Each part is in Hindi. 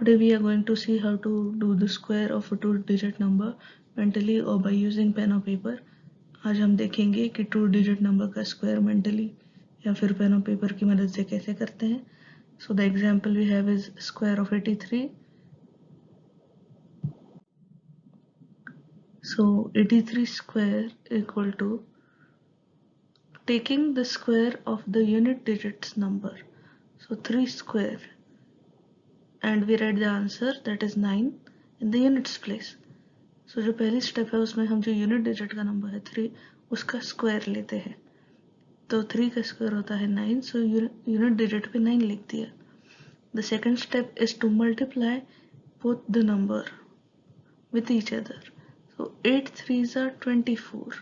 Today we are going to see how to do the square of a two-digit number mentally or by using pen or paper. आज हम देखेंगे कि टू डिजिट नंबर का स्क्वायर मेंटली या फिर पेन और पेपर की मदद से कैसे करते हैं. So the example we have is square of 83. So 83 square equal to taking the square of the unit digits number. So 3 square and we write the answer, that is 9, in the units place. So जो पहली स्टेप है उसमें हम जो यूनिट डिजिट का नंबर है 3 उसका स्क्वायर लेते हैं. तो 3 का स्क्वायर होता है 9, सो यूनिट डिजिट पे 9 लिख दिया. The second step is to multiply both the number with each other. So 8 3s are 24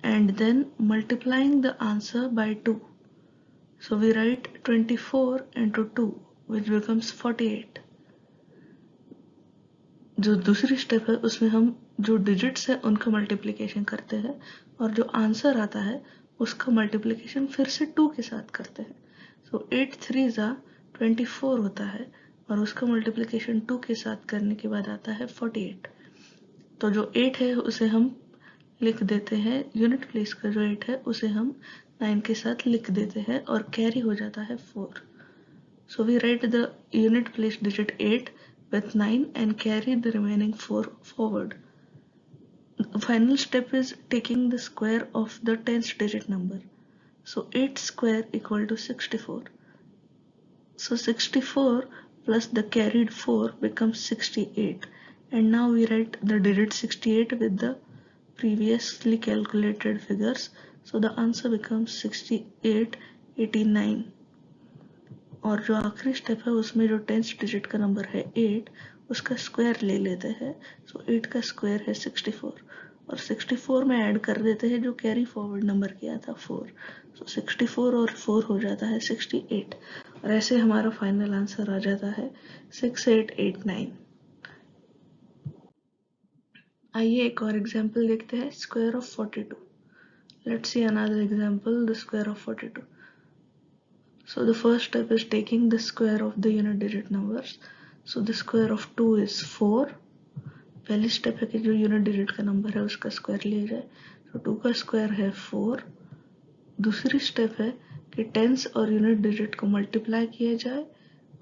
and then multiplying the answer by 2. So we write 24 into 2 which becomes 48. जो दूसरी स्टेप है उसमें हम जो डिजिट्स है उनका मल्टीप्लिकेशन करते हैं और जो आंसर आता है उसका मल्टीप्लिकेशन फिर से 2 के साथ करते हैं. सो 8 3s are 24 होता है और उसका मल्टीप्लिकेशन 2 के साथ करने के बाद आता है 48. तो जो 8 है उसे हम लिख देते हैं, यूनिट प्लेस का जो 8 है उसे हम 9 के साथ लिख देते हैं और कैरी हो जाता है 4. So we write the unit place digit 8 with 9 and carry the remaining 4 forward. The final step is taking the square of the 10th digit number. So 8 square equal to 64. So 64 plus the carried 4 becomes 68. And now we write the digit 68 with the previously calculated figures. So the answer becomes 6889. और जो आखिरी स्टेप है उसमें जो 10th डिजिट का नंबर है 8 उसका स्क्वायर ले लेते हैं. सो 8 का स्क्वायर है 64 और 64 में ऐड कर देते हैं जो कैरी फॉरवर्ड नंबर किया था 4. सो 64 और 4 हो जाता है 68 और ऐसे हमारा फाइनल आंसर आ जाता है 6889. आइए एक और एग्जांपल देखते हैं, square of 42. Let's see another example, the square of 42. So the first step is taking the square of the unit digit numbers. So the square of 2 is 4. पहली स्टेप है कि जो यूनिट डिजिट का नंबर है उसका स्क्वायर लिया जाए. तो 2 का स्क्वायर है 4. दूसरी स्टेप है कि टेंस और यूनिट डिजिट को मल्टीप्लाई किया जाए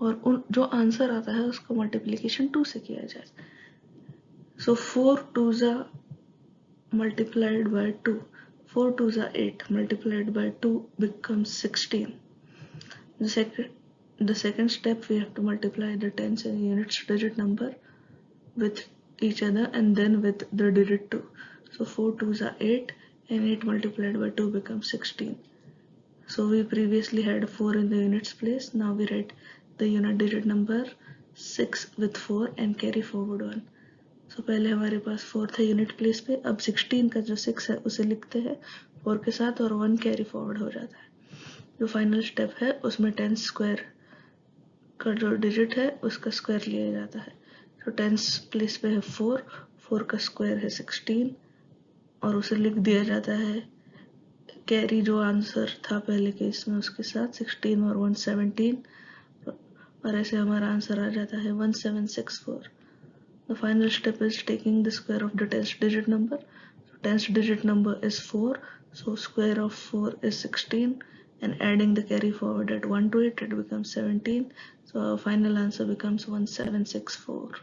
और उन जो आंसर आता है उसका मल्टीप्लिकेशन 2 से किया जाए. सो 4 2s are multiplied by 2. 4 2s are 8 multiplied by 2 becomes 16. The second step we have to multiply the tens and units digit number with each other and then with the digit 2. So 4 2s are 8 and 8 multiplied by 2 becomes 16. So we previously had 4 in the units place. Now we write the unit digit number 6 with 4 and carry forward 1. So पहले हमारे पास 4 था यूनिट प्लेस पे, अब 16 का जो 6 है उसे लिखते हैं 4 के साथ और 1 कैरी फॉरवर्ड हो जाता है. जो फाइनल स्टेप है उसमें 10 स्क्वायर का जो डिजिट है उसका स्क्वायर लिया जाता है. तो 10 प्लेस पे है 4, 4 का स्क्वायर है 16 और उसे लिख दिया जाता है कैरी जो आंसर था पहले केस में उसके साथ 16 और 117 और ऐसे हमारा आंसर आ जाता है 1764. The final step is taking the square of the 10th digit number. So 10th digit number is 4, so square of 4 is 16 and adding the carry forward at 1 to it becomes 17. So our final answer becomes 1764.